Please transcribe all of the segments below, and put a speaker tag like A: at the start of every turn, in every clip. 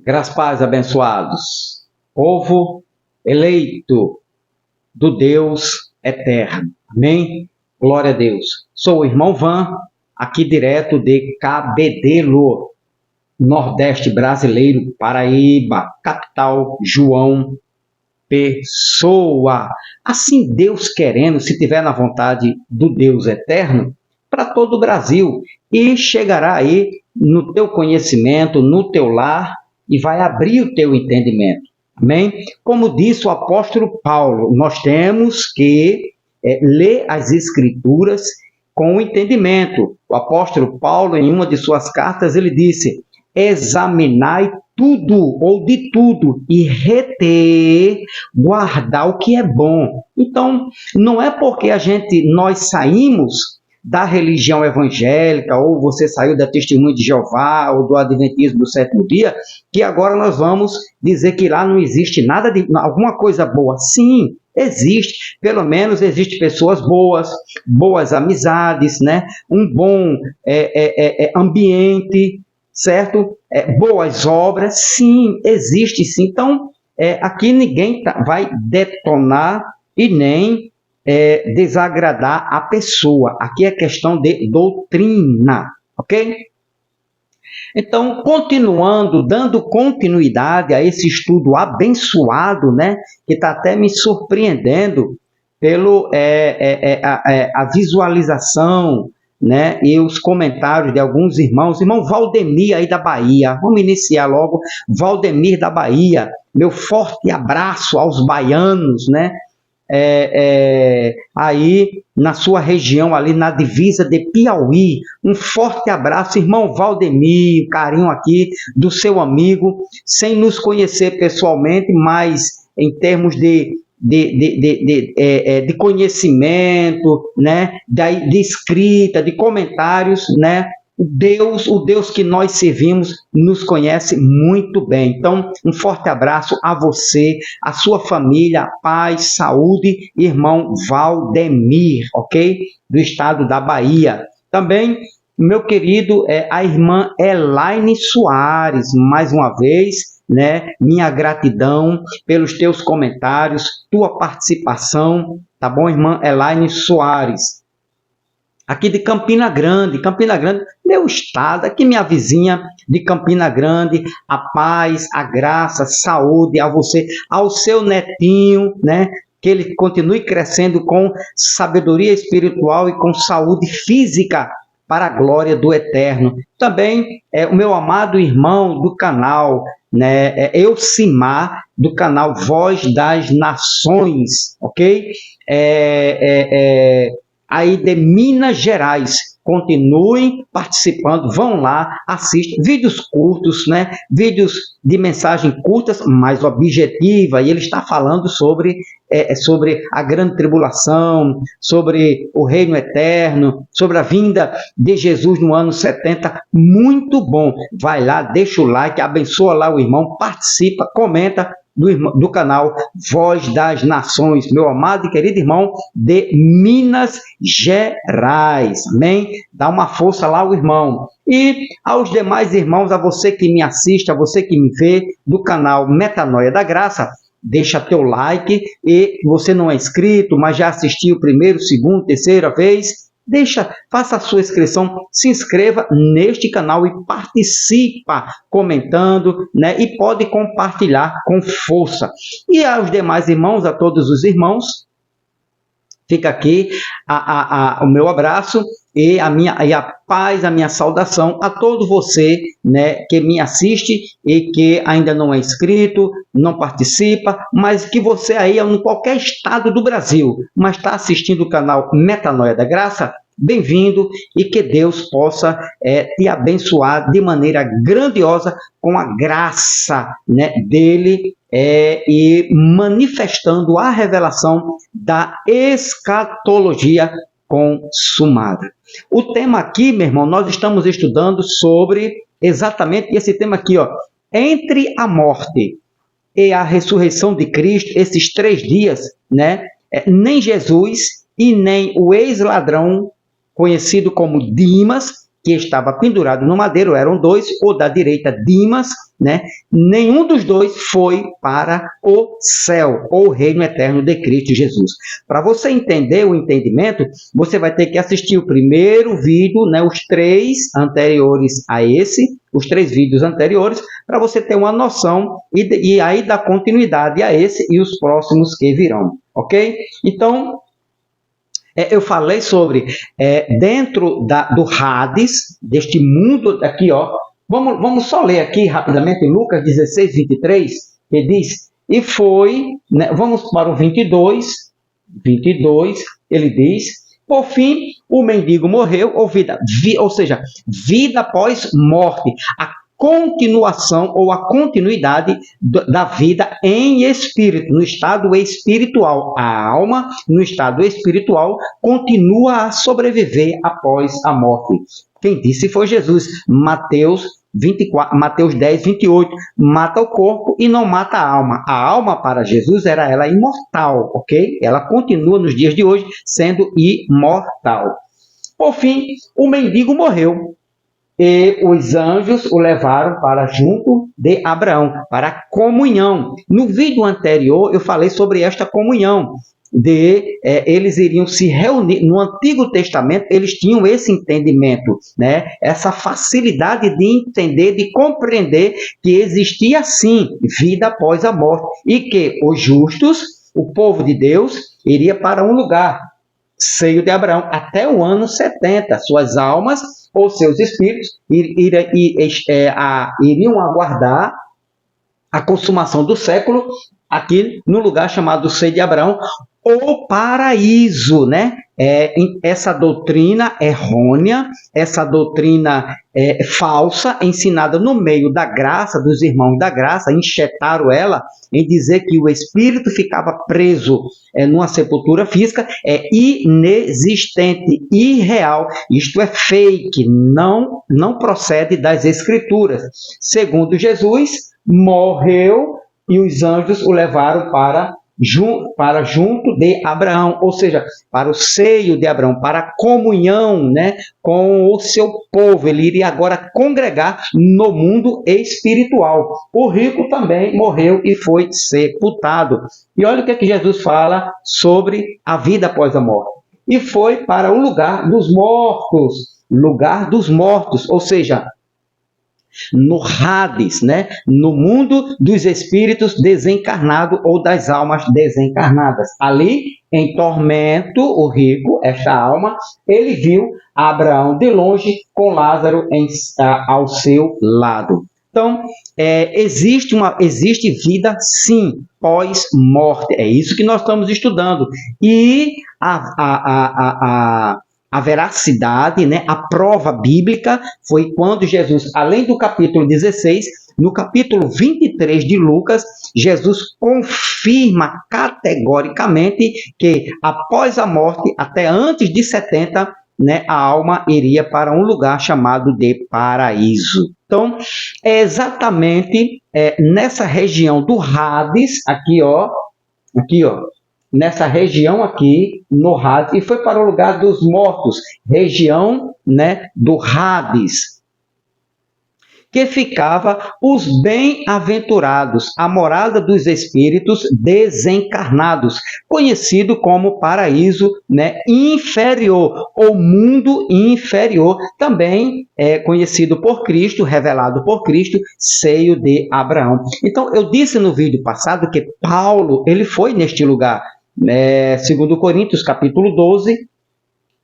A: Graças, paz, abençoados, povo eleito do Deus eterno. Amém? Glória a Deus. Sou o irmão Van, aqui direto de Cabedelo, Nordeste brasileiro, Paraíba, capital João Pessoa. Assim, Deus querendo, se tiver na vontade do Deus eterno, para todo o Brasil, e chegará aí no teu conhecimento, no teu lar, e vai abrir o teu entendimento. Amém? Como disse o apóstolo Paulo, nós temos que ler as Escrituras com entendimento. O apóstolo Paulo, em uma de suas cartas, ele disse: examinai tudo ou de tudo e reter, guardar o que é bom. Então, não é porque nós saímos da religião evangélica, ou você saiu da Testemunha de Jeová, ou do Adventismo do Sétimo Dia, que agora nós vamos dizer que lá não existe nada de alguma coisa boa. Sim, existe, pelo menos existe pessoas boas, boas amizades, né? Um bom ambiente, certo? Boas obras, sim, existe sim. Então, aqui ninguém vai detonar e nem desagradar a pessoa. Aqui é questão de doutrina, ok? Então, continuando, dando continuidade a esse estudo abençoado, né? Que está até me surpreendendo pelo a visualização, né, e os comentários de alguns irmãos. Irmão Valdemir aí da Bahia, vamos iniciar logo. Valdemir da Bahia, meu forte abraço aos baianos, né, aí na sua região, ali na divisa de Piauí. Um forte abraço, irmão Valdemir, carinho aqui do seu amigo, sem nos conhecer pessoalmente, mas em termos de conhecimento, né, de escrita, de comentários, né, o Deus que nós servimos nos conhece muito bem. Então, um forte abraço a você, a sua família, paz, saúde, irmão Valdemir, ok? Do estado da Bahia. Também, meu querido, a irmã Elaine Soares, mais uma vez, né? Minha gratidão pelos teus comentários, tua participação, tá bom, irmã Elaine Soares? Aqui de Campina Grande, meu estado, aqui minha vizinha de Campina Grande, a paz, a graça, saúde a você, ao seu netinho, né? Que ele continue crescendo com sabedoria espiritual e com saúde física, para a glória do Eterno. Também o meu amado irmão do canal, né, Elcimar, do canal Voz das Nações, ok? Aí de Minas Gerais. Continuem participando, vão lá, assistam vídeos curtos, né? Vídeos de mensagem curtas, mas objetiva, e ele está falando sobre a grande tribulação, sobre o reino eterno, sobre a vinda de Jesus no ano 70, muito bom. Vai lá, deixa o like, abençoa lá o irmão, participa, comenta, do canal Voz das Nações, meu amado e querido irmão de Minas Gerais, amém? Dá uma força lá ao irmão. E aos demais irmãos, a você que me assiste, a você que me vê, do canal Metanoia da Graça, deixa teu like, e você não é inscrito, mas já assistiu primeiro, segundo, terceira vez, faça a sua inscrição, se inscreva neste canal e participa comentando, né? E pode compartilhar com força. E aos demais irmãos, a todos os irmãos, fica aqui o meu abraço e a paz, a minha saudação a todo você, né, que me assiste e que ainda não é inscrito, não participa, mas que você aí é em qualquer estado do Brasil, mas está assistindo o canal Metanoia da Graça, bem-vindo, e que Deus possa te abençoar de maneira grandiosa com a graça, né, dele, e manifestando a revelação da escatologia consumada. O tema aqui, meu irmão, nós estamos estudando sobre exatamente esse tema aqui, ó, entre a morte e a ressurreição de Cristo, esses 3 dias, né? Nem Jesus e nem o ex-ladrão, conhecido como Dimas, que estava pendurado no madeiro, eram dois, o da direita Dimas, né? Nenhum dos dois foi para o céu, ou o reino eterno de Cristo Jesus. Para você entender o entendimento, você vai ter que assistir o primeiro vídeo, né? Os três anteriores a esse, os três vídeos anteriores, para você ter uma noção e aí dar continuidade a esse e os próximos que virão, ok? Então, eu falei sobre dentro do Hades, deste mundo aqui, ó. Vamos só ler aqui rapidamente Lucas 16, 23, que diz, e foi, né, vamos para o 22, ele diz, por fim, o mendigo morreu, ou seja, vida após morte, a continuação ou a continuidade da vida em espírito, no estado espiritual. A alma, no estado espiritual, continua a sobreviver após a morte. Quem disse foi Jesus. Mateus 10, 28. Mata o corpo e não mata a alma. A alma para Jesus era ela imortal, ok? Ela continua nos dias de hoje sendo imortal. Por fim, o mendigo morreu. E os anjos o levaram para junto de Abraão, para a comunhão. No vídeo anterior, eu falei sobre esta comunhão, eles iriam se reunir. No Antigo Testamento, eles tinham esse entendimento, né? Essa facilidade de entender, de compreender que existia, sim, vida após a morte, e que os justos, o povo de Deus, iria para um lugar, seio de Abraão, até o ano 70. Suas almas ou seus espíritos iriam aguardar a consumação do século aqui no lugar chamado seio de Abraão, o paraíso, né? Essa doutrina errônea, essa doutrina falsa, ensinada no meio da graça, dos irmãos da graça, enxertaram ela em dizer que o espírito ficava preso numa sepultura física, é inexistente, irreal, isto é fake, não procede das escrituras. Segundo Jesus, morreu e os anjos o levaram para junto de Abraão, ou seja, para o seio de Abraão, para a comunhão, né, com o seu povo. Ele iria agora congregar no mundo espiritual. O rico também morreu e foi sepultado. E olha o que Jesus fala sobre a vida após a morte. E foi para o lugar dos mortos, ou seja, no Hades, né? No mundo dos espíritos desencarnados ou das almas desencarnadas. Ali, em tormento, o rico, esta alma, ele viu Abraão de longe com Lázaro ao seu lado. Então, existe vida, sim, pós-morte. É isso que nós estamos estudando. E a veracidade, né, a prova bíblica foi quando Jesus, além do capítulo 16, no capítulo 23 de Lucas, Jesus confirma categoricamente que após a morte, até antes de 70, né, a alma iria para um lugar chamado de paraíso. Então, é exatamente nessa região do Hades, aqui ó, nessa região aqui, no Hades, e foi para o lugar dos mortos, região, né, do Hades, que ficava os bem-aventurados, a morada dos espíritos desencarnados, conhecido como paraíso, né, inferior, ou mundo inferior, também conhecido por Cristo, revelado por Cristo, seio de Abraão. Então, eu disse no vídeo passado que Paulo, ele foi neste lugar, segundo Coríntios, capítulo 12,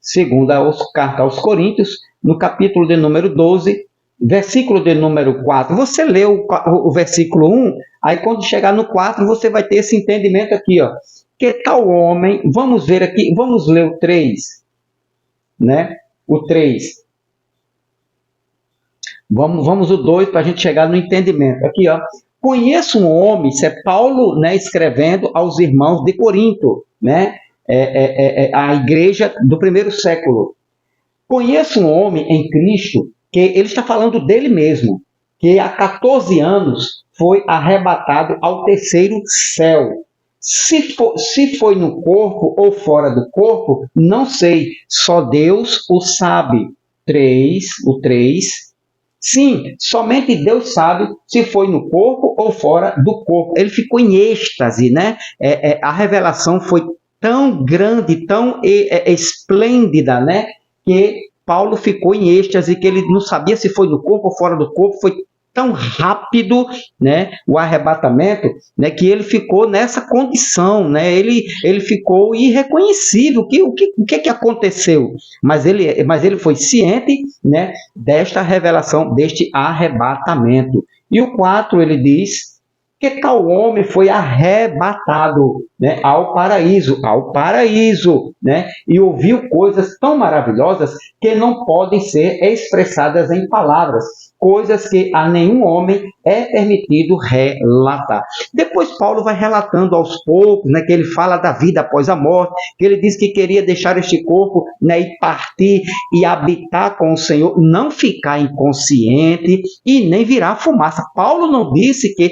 A: segunda carta aos Coríntios, no capítulo de número 12, versículo de número 4. Você lê o versículo 1, aí quando chegar no 4, você vai ter esse entendimento aqui, ó. Que tal homem, vamos ver aqui, vamos ler o 3, né? O 3. Vamos o 2 para a gente chegar no entendimento. Aqui, ó. Conheço um homem, isso é Paulo, né, escrevendo aos irmãos de Corinto, né, a igreja do primeiro século. Conheço um homem em Cristo, que ele está falando dele mesmo, que há 14 anos foi arrebatado ao terceiro céu. Se foi no corpo ou fora do corpo, não sei, só Deus o sabe. o 3. Sim, somente Deus sabe se foi no corpo ou fora do corpo. Ele ficou em êxtase, né? A revelação foi tão grande, tão esplêndida, né? Que Paulo ficou em êxtase, que ele não sabia se foi no corpo ou fora do corpo. Foi tão rápido, né, o arrebatamento, né, que ele ficou nessa condição, né, ele ficou irreconhecível. O que aconteceu? Mas ele foi ciente, né, desta revelação, deste arrebatamento. E o 4, ele diz que tal homem foi arrebatado, né, ao paraíso, né, e ouviu coisas tão maravilhosas que não podem ser expressadas em palavras, coisas que a nenhum homem é permitido relatar. Depois Paulo vai relatando aos poucos, né, que ele fala da vida após a morte, que ele diz que queria deixar este corpo, né, e partir e habitar com o Senhor, não ficar inconsciente e nem virar fumaça. Paulo não disse que...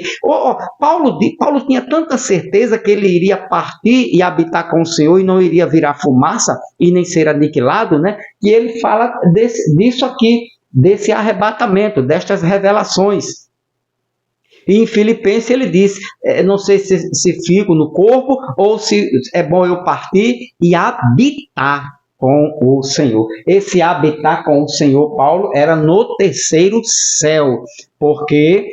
A: Paulo tinha tanta certeza que ele iria partir e habitar com o Senhor e não iria virar fumaça e nem ser aniquilado, né, que ele fala disso aqui, desse arrebatamento, destas revelações. E em Filipenses ele diz, não sei se fico no corpo ou se é bom eu partir e habitar com o Senhor. Esse habitar com o Senhor, Paulo, era no terceiro céu, porque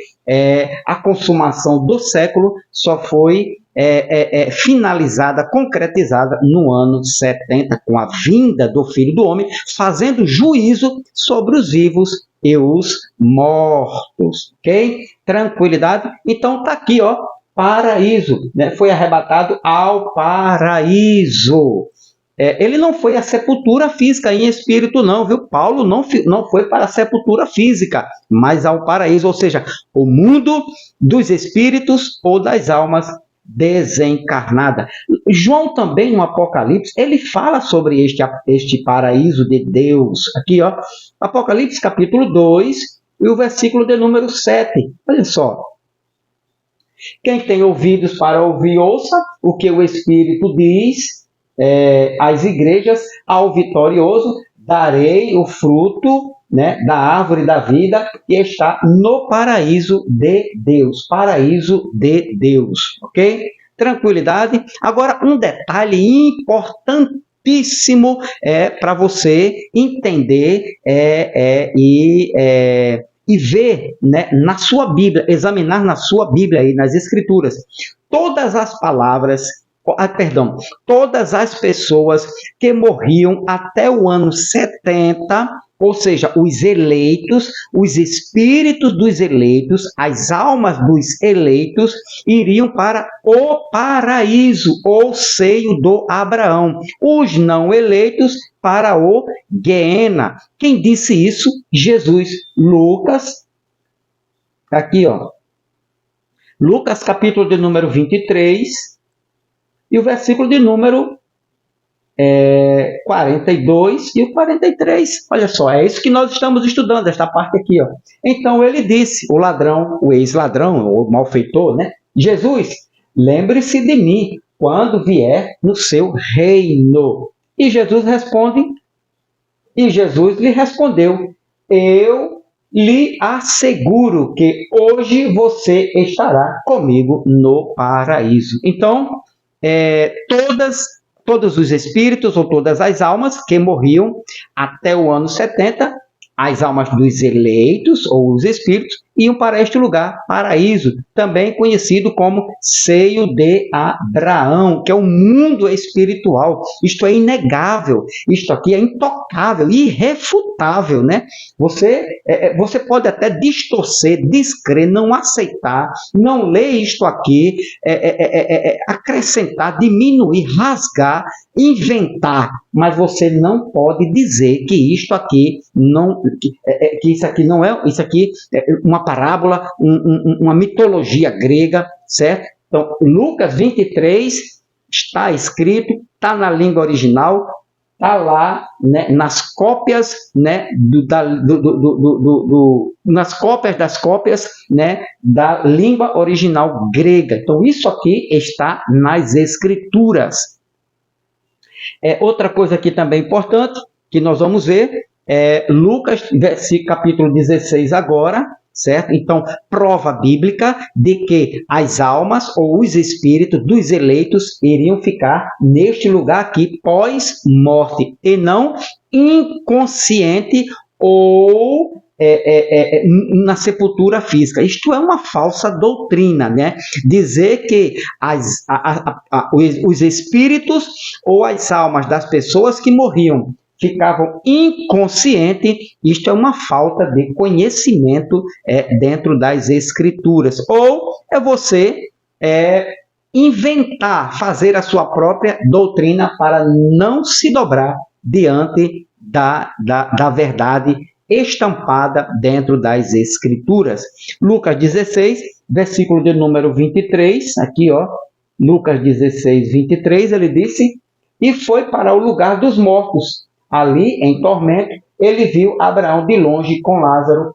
A: a consumação do século só foi finalizada, concretizada no ano 70, com a vinda do Filho do Homem, fazendo juízo sobre os vivos e os mortos, ok? Tranquilidade? Então está aqui, ó, paraíso, né? Foi arrebatado ao paraíso. Ele não foi à sepultura física em espírito, não, viu? Paulo não foi para a sepultura física, mas ao paraíso, ou seja, o mundo dos espíritos ou das almas desencarnada. João também, no Apocalipse, ele fala sobre este paraíso de Deus. Aqui, ó, Apocalipse capítulo 2 e o versículo de número 7. Olha só. Quem tem ouvidos para ouvir, ouça o que o Espírito diz às igrejas. Ao vitorioso darei o fruto, né, da árvore da vida que está no paraíso de Deus. Paraíso de Deus, ok? Tranquilidade. Agora, um detalhe importantíssimo para você entender e ver, né, na sua Bíblia, examinar na sua Bíblia e nas Escrituras, todas as palavras, todas as pessoas que morriam até o ano 70, ou seja, os eleitos, os espíritos dos eleitos, as almas dos eleitos, iriam para o paraíso, ou seio do Abraão. Os não eleitos para o Guiena. Quem disse isso? Jesus. Lucas, aqui, ó. Lucas, capítulo de número 23, e o versículo de número 42 e o 43. Olha só, é isso que nós estamos estudando, esta parte aqui, ó. Então ele disse, o ladrão, o ex-ladrão, o malfeitor, né? Jesus, lembre-se de mim quando vier no seu reino. E Jesus lhe respondeu, eu lhe asseguro que hoje você estará comigo no paraíso. Então, todos os espíritos ou todas as almas que morriam até o ano 70, as almas dos eleitos ou os espíritos, iam para este lugar, paraíso, também conhecido como seio de Abraão, que é o mundo espiritual. Isto é inegável, isto aqui é intocável, irrefutável, né? Você pode até distorcer, descrer, não aceitar, não ler isto aqui, acrescentar, diminuir, rasgar, inventar, mas você não pode dizer que isto aqui não, que isso aqui não é, isso aqui é uma parábola, uma mitologia grega, certo? Então, Lucas 23 está escrito, está na língua original, está lá, né, nas cópias, né, nas cópias das cópias, né, da língua original grega. Então, isso aqui está nas Escrituras. Outra coisa aqui também importante, que nós vamos ver, Lucas, capítulo 16 agora, certo? Então, prova bíblica de que as almas ou os espíritos dos eleitos iriam ficar neste lugar aqui pós-morte e não inconsciente ou na sepultura física. Isto é uma falsa doutrina, né? Dizer que os espíritos ou as almas das pessoas que morriam ficavam inconscientes, isto é uma falta de conhecimento dentro das escrituras. Ou é você inventar, fazer a sua própria doutrina para não se dobrar diante da verdade estampada dentro das escrituras. Lucas 16, versículo de número 23, aqui ó, Lucas 16, 23, ele disse, e foi para o lugar dos mortos. Ali, em tormento, ele viu Abraão de longe com Lázaro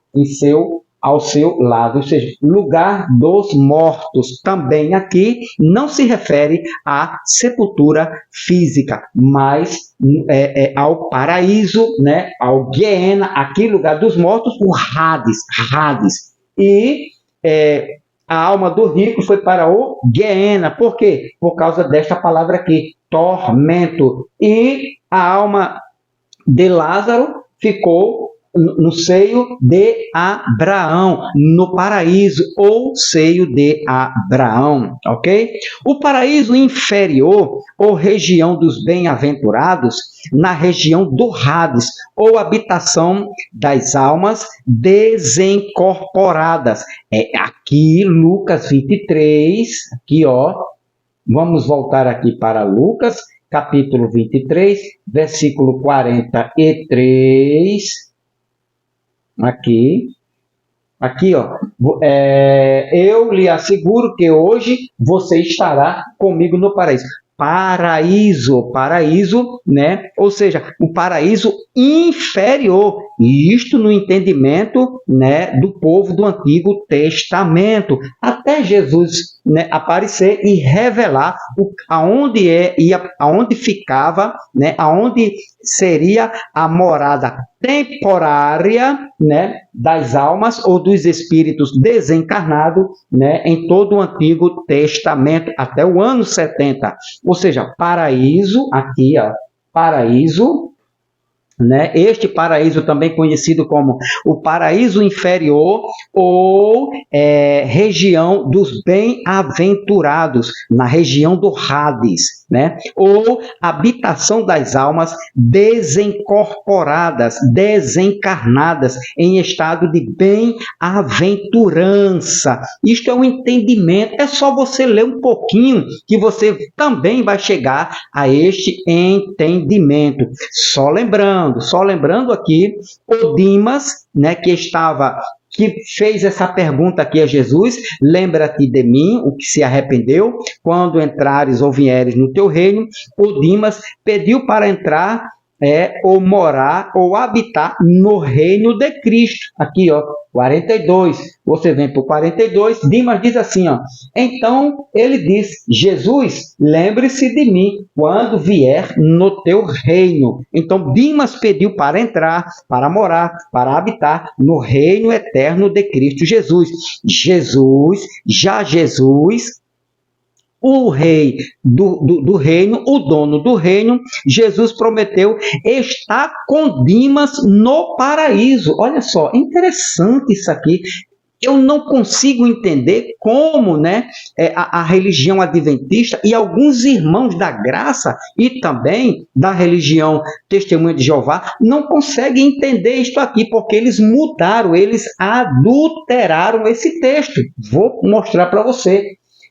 A: ao seu lado, ou seja, lugar dos mortos. Também aqui não se refere à sepultura física, mas ao paraíso, né? Ao Guiena, aqui lugar dos mortos, o Hades. E a alma do rico foi para o Guiena. Por quê? Por causa desta palavra aqui, tormento. E a alma de Lázaro ficou no seio de Abraão, no paraíso ou seio de Abraão, ok? O paraíso inferior ou região dos bem-aventurados, na região do Hades, ou habitação das almas desincorporadas. Aqui, Lucas 23, aqui ó, vamos voltar aqui para Lucas, capítulo 23, versículo 43, aqui, ó, eu lhe asseguro que hoje você estará comigo no paraíso. Paraíso, né? Ou seja, o paraíso inferior. E isto no entendimento, né, do povo do Antigo Testamento. Até Jesus, né, aparecer e revelar aonde ficava, né, aonde seria a morada temporária, né, das almas ou dos espíritos desencarnados, né, em todo o Antigo Testamento, até o ano 70. Ou seja, paraíso, aqui, ó, paraíso, né? Este paraíso também conhecido como o paraíso inferior ou região dos bem-aventurados, na região do Hades, né? Ou habitação das almas desincorporadas, desencarnadas, em estado de bem-aventurança. Isto é um entendimento, é só você ler um pouquinho que você também vai chegar a este entendimento. Só lembrando aqui, o Dimas, né, que fez essa pergunta aqui a Jesus, lembra-te de mim, o que se arrependeu, quando entrares ou vieres no teu reino. O Dimas pediu para entrar, ou morar, ou habitar no reino de Cristo. Aqui, ó, 42. Você vem para o 42, Dimas diz assim, ó, então ele diz, Jesus, lembre-se de mim quando vier no teu reino. Então Dimas pediu para entrar, para morar, para habitar no reino eterno de Cristo Jesus. Jesus, o rei do reino, o dono do reino, Jesus prometeu estar com Dimas no paraíso. Olha só, interessante isso aqui. Eu não consigo entender como, né, a religião adventista e alguns irmãos da graça e também da religião Testemunha de Jeová não conseguem entender isto aqui, porque eles mudaram, eles adulteraram esse texto. Vou mostrar para você.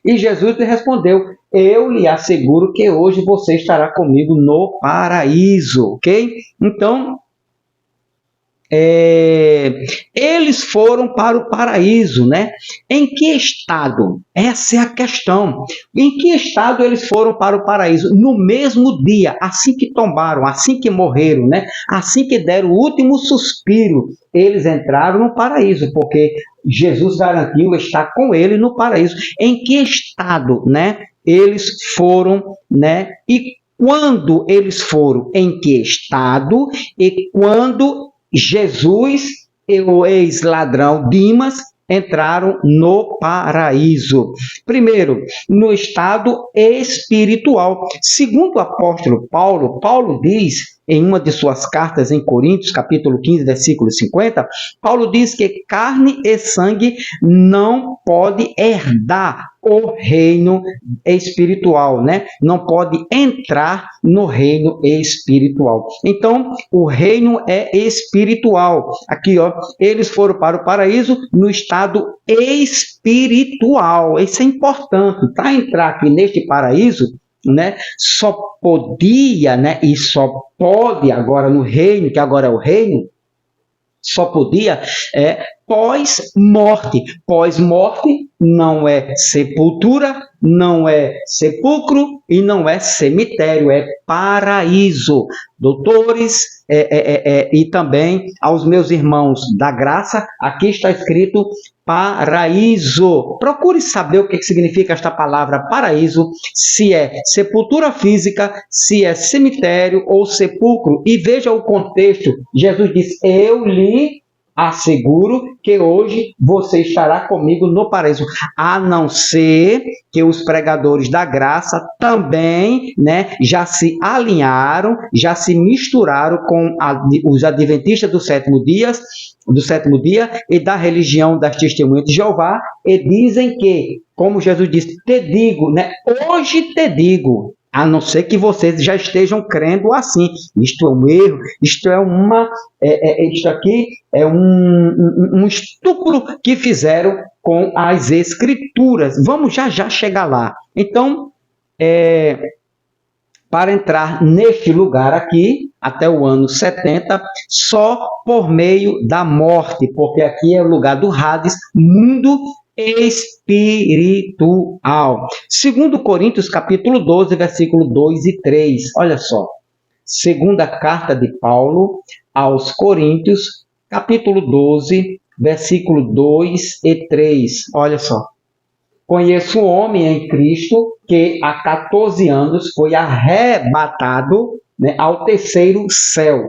A: E Jesus lhe respondeu, eu lhe asseguro que hoje você estará comigo no paraíso, ok? Então, eles foram para o paraíso, né? Em que estado? Essa é a questão. Em que estado eles foram para o paraíso? No mesmo dia, assim que tombaram, assim que morreram, né? Assim que deram o último suspiro, eles entraram no paraíso, porque Jesus garantiu estar com ele no paraíso. Em que estado, né, eles foram, né? E quando eles foram, em que estado e quando Jesus e o ex-ladrão Dimas entraram no paraíso. Primeiro, no estado espiritual. Segundo o apóstolo Paulo, Paulo diz em uma de suas cartas em Coríntios, capítulo 15, versículo 50, Paulo diz que carne e sangue não pode herdar o reino espiritual, né? Não pode entrar no reino espiritual. Então, o reino é espiritual. Aqui, ó, eles foram para o paraíso no estado espiritual. Isso é importante. Para entrar aqui neste paraíso, né, só podia, né, e só pode agora no reino, que agora é o reino, só podia pós-morte. Pós-morte não é sepultura, não é sepulcro e não é cemitério, é paraíso. Doutores e também aos meus irmãos da graça, aqui está escrito paraíso. Procure saber o que significa esta palavra paraíso, se é sepultura física, se é cemitério ou sepulcro. E veja o contexto. Jesus diz: eu lhe asseguro que hoje você estará comigo no paraíso, a não ser que os pregadores da graça também, né, já se alinharam, já se misturaram com os adventistas do sétimo dia e da religião das testemunhas de Jeová, e dizem que, como Jesus disse, te digo, né, hoje te digo, a não ser que vocês já estejam crendo assim. Isto é um erro, isto aqui é um estupro que fizeram com as Escrituras. Vamos já chegar lá. Então, para entrar neste lugar aqui, até o ano 70, só por meio da morte, porque aqui é o lugar do Hades, mundo espiritual. Segundo Coríntios, capítulo 12, versículo 2 e 3. Olha só. Segunda carta de Paulo aos Coríntios, capítulo 12, versículo 2 e 3. Olha só. Conheço um homem em Cristo que há 14 anos foi arrebatado, né, ao terceiro céu.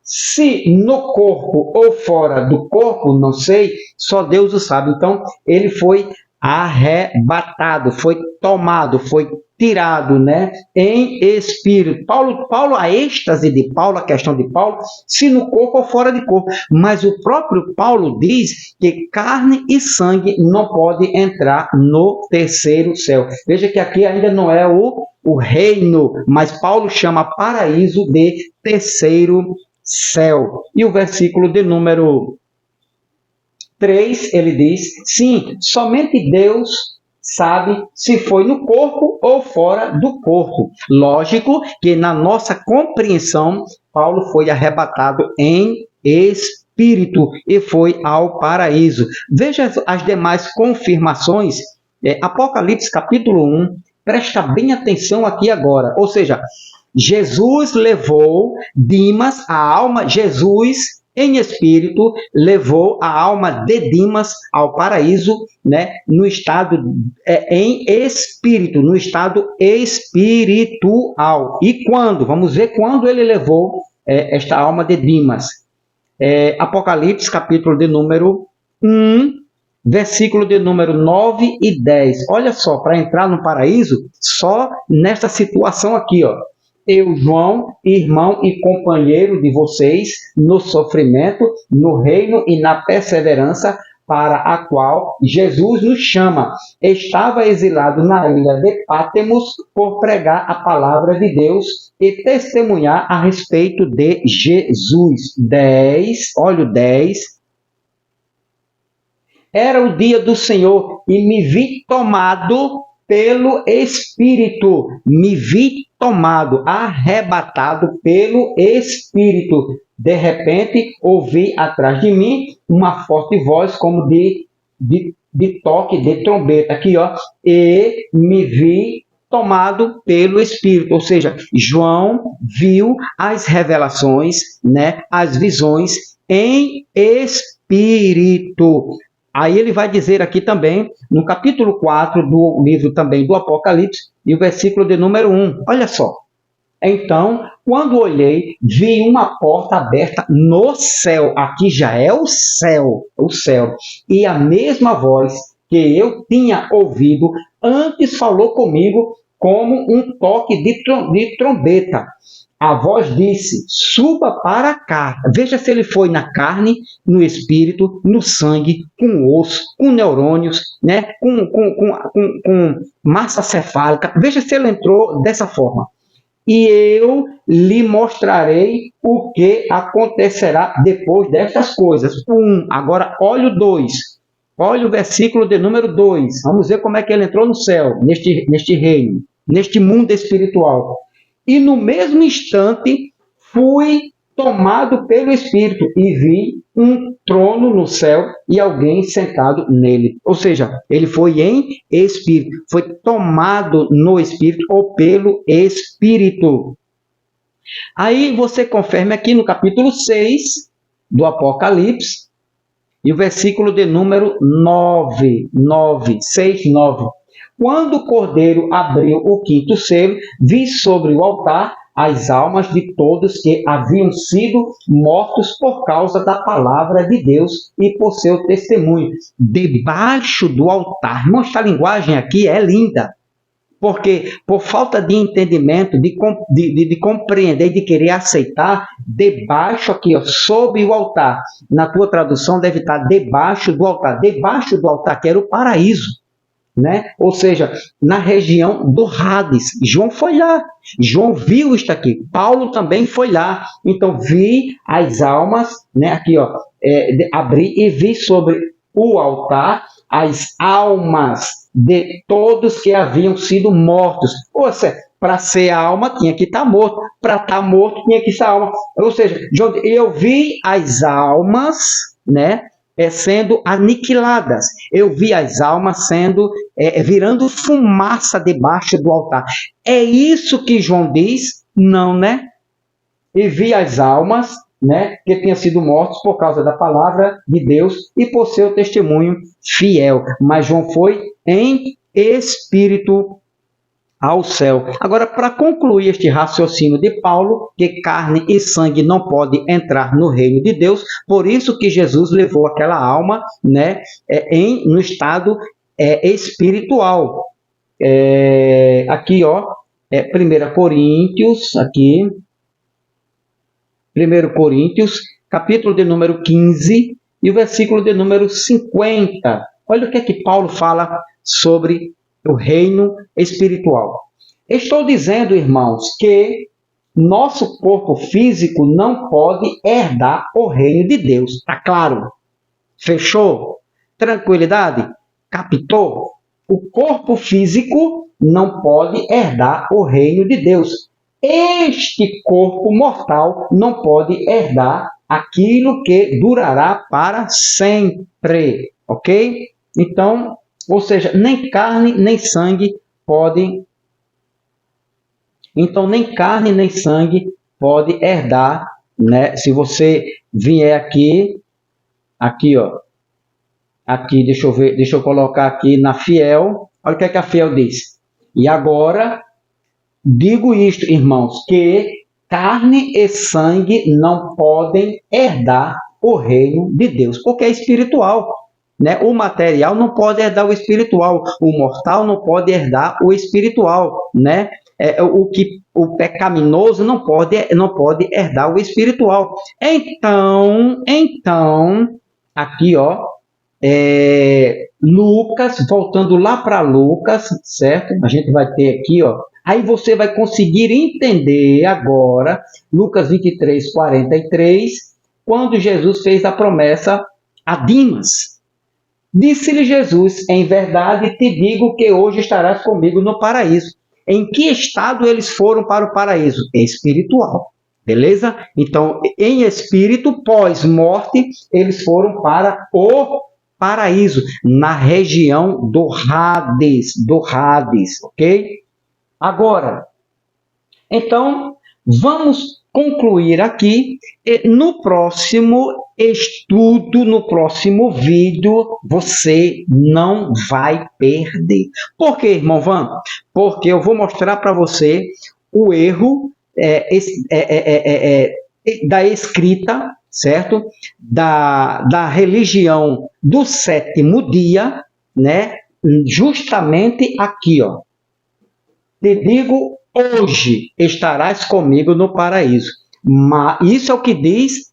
A: Se no corpo ou fora do corpo, não sei, só Deus o sabe. Então, ele foi arrebatado, foi tomado, foi tirado, né, em espírito. Paulo, a êxtase de Paulo, a questão de Paulo, se no corpo ou fora de corpo. Mas o próprio Paulo diz que carne e sangue não pode entrar no terceiro céu. Veja que aqui ainda não é o reino, mas Paulo chama paraíso de terceiro céu. E o versículo de número 3, ele diz: sim, somente Deus sabe se foi no corpo ou fora do corpo. Lógico que na nossa compreensão, Paulo foi arrebatado em espírito e foi ao paraíso. Veja as demais confirmações. Apocalipse capítulo 1, presta bem atenção aqui agora. Ou seja, Jesus levou Dimas, a alma, Jesus em espírito, levou a alma de Dimas ao paraíso, né, no estado, em espírito, no estado espiritual. E quando? Vamos ver quando ele levou esta alma de Dimas. Apocalipse, capítulo de número 1, versículo de número 9 e 10. Olha só, para entrar no paraíso, só nesta situação aqui, ó. Eu, João, irmão e companheiro de vocês, no sofrimento, no reino e na perseverança para a qual Jesus nos chama. Estava exilado na ilha de Pátimos por pregar a palavra de Deus e testemunhar a respeito de Jesus. 10, olha o 10. Era o dia do Senhor e me vi tomado pelo Espírito. Me vi tomado, arrebatado pelo Espírito. De repente, ouvi atrás de mim uma forte voz como de toque de trombeta. Aqui, ó. E me vi tomado pelo Espírito. Ou seja, João viu as revelações, né, as visões em Espírito. Aí ele vai dizer aqui também, no capítulo 4 do livro também do Apocalipse, e o versículo de número 1. Olha só. Então, quando olhei, vi uma porta aberta no céu. Aqui já é o céu, o céu. E a mesma voz que eu tinha ouvido antes falou comigo como um toque de trombeta. A voz disse: suba para cá. Veja se ele foi na carne, no espírito, no sangue, com osso, com neurônios, né? com massa cefálica. Veja se ele entrou dessa forma. E eu lhe mostrarei o que acontecerá depois destas coisas. Agora, olha o 2. Olha o versículo de número 2. Vamos ver como é que ele entrou no céu, neste reino, neste mundo espiritual. E no mesmo instante fui tomado pelo Espírito e vi um trono no céu e alguém sentado nele. Ou seja, ele foi em Espírito, foi tomado no Espírito ou pelo Espírito. Aí você confirma aqui no capítulo 6 do Apocalipse, e o versículo de número 9, 6, 9. Quando o Cordeiro abriu o quinto selo, vi sobre o altar as almas de todos que haviam sido mortos por causa da palavra de Deus e por seu testemunho. Debaixo do altar. Irmão, esta linguagem aqui é linda. Porque, por falta de entendimento, de compreender, de querer aceitar, debaixo aqui, ó, sob o altar. Na tua tradução deve estar debaixo do altar. Debaixo do altar, que era o paraíso. Né? Ou seja, na região do Hades. João foi lá. João viu isto aqui. Paulo também foi lá. Então, vi as almas, né? Aqui, ó, abri e vi sobre o altar as almas de todos que haviam sido mortos. Ou seja, para ser alma tinha que estar morto. Para estar morto tinha que ser alma. Ou seja, eu vi as almas, né, sendo aniquiladas. Eu vi as almas sendo virando fumaça debaixo do altar. É isso que João diz? Não, né? E vi as almas, né, que tinham sido mortos por causa da palavra de Deus e por seu testemunho fiel. Mas João foi em espírito ao céu. Agora, para concluir este raciocínio de Paulo, que carne e sangue não pode entrar no reino de Deus, por isso que Jesus levou aquela alma, né, no estado espiritual. Aqui, ó, 1 Coríntios, aqui, 1 Coríntios, capítulo de número 15 e o versículo de número 50. Olha o que é que Paulo fala sobre o reino espiritual. Estou dizendo, irmãos, que nosso corpo físico não pode herdar o reino de Deus. Está claro? Fechou? Tranquilidade? Captou? O corpo físico não pode herdar o reino de Deus. Este corpo mortal não pode herdar aquilo que durará para sempre. Ok? Então, ou seja, nem carne nem sangue podem. Então, nem carne nem sangue pode herdar, né? Se você vier aqui, ó. Aqui, deixa eu ver, deixa eu colocar aqui na Fiel. Olha o que é que a Fiel diz. E agora, digo isto, irmãos, que carne e sangue não podem herdar o reino de Deus, porque é espiritual. Né? O material não pode herdar o espiritual, o mortal não pode herdar o espiritual, né? O pecaminoso não pode herdar o espiritual. Então, aqui, ó, Lucas, voltando lá para Lucas, certo? A gente vai ter aqui, ó. Aí você vai conseguir entender agora, Lucas 23, 43, quando Jesus fez a promessa a Dimas. Disse-lhe Jesus: em verdade te digo que hoje estarás comigo no paraíso. Em que estado eles foram para o paraíso? Espiritual. Beleza? Então, em espírito, pós-morte, eles foram para o paraíso, na região do Hades, ok? Agora, então, vamos concluir aqui. No próximo estudo, no próximo vídeo, você não vai perder. Por quê, irmão Van? Porque eu vou mostrar para você o erro da escrita, certo? Da religião do sétimo dia, né? Justamente aqui, ó. Te digo, hoje estarás comigo no paraíso. Mas isso é o que diz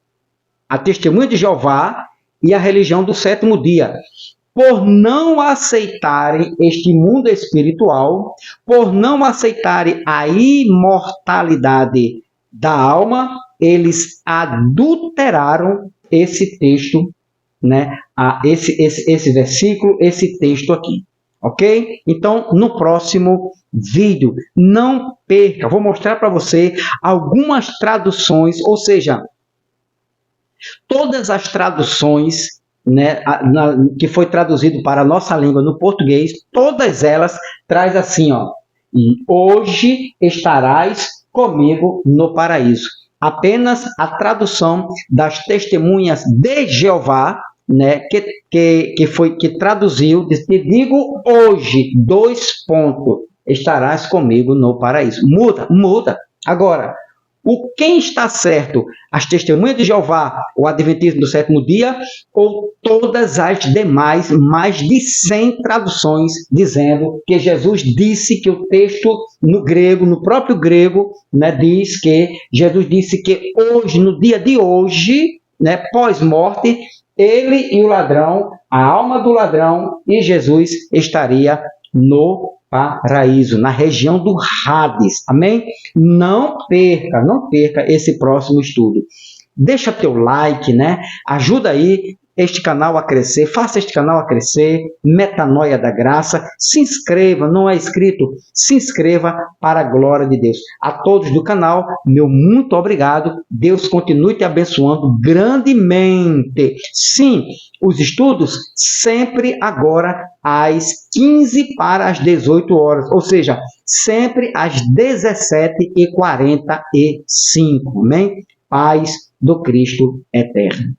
A: a Testemunha de Jeová e a religião do sétimo dia. Por não aceitarem este mundo espiritual, por não aceitarem a imortalidade da alma, eles adulteraram esse texto, né? Esse versículo, esse texto aqui. Ok? Então, no próximo vídeo, não perca, vou mostrar para você algumas traduções, ou seja, todas as traduções, né, que foi traduzido para a nossa língua no português, todas elas traz assim, ó, e hoje estarás comigo no paraíso. Apenas a tradução das Testemunhas de Jeová, né, que traduziu, te digo hoje, estarás comigo no paraíso. Muda. Agora, quem está certo? As Testemunhas de Jeová, o Adventismo do sétimo dia, ou todas as demais, mais de 100 traduções, dizendo que Jesus disse que o texto no grego, no próprio grego, né, diz que Jesus disse que hoje, no dia de hoje, né, pós-morte, ele e o ladrão, a alma do ladrão e Jesus estaria no paraíso, na região do Hades. Amém? Não perca esse próximo estudo. Deixa teu like, né? Ajuda aí este canal a crescer, faça este canal a crescer, Metanoia da Graça, se inscreva, não é inscrito? Se inscreva para a glória de Deus. A todos do canal, meu muito obrigado, Deus continue te abençoando grandemente. Sim, os estudos sempre agora às 15 para as 18 horas, ou seja, sempre às 17h45, amém? Paz do Cristo eterno.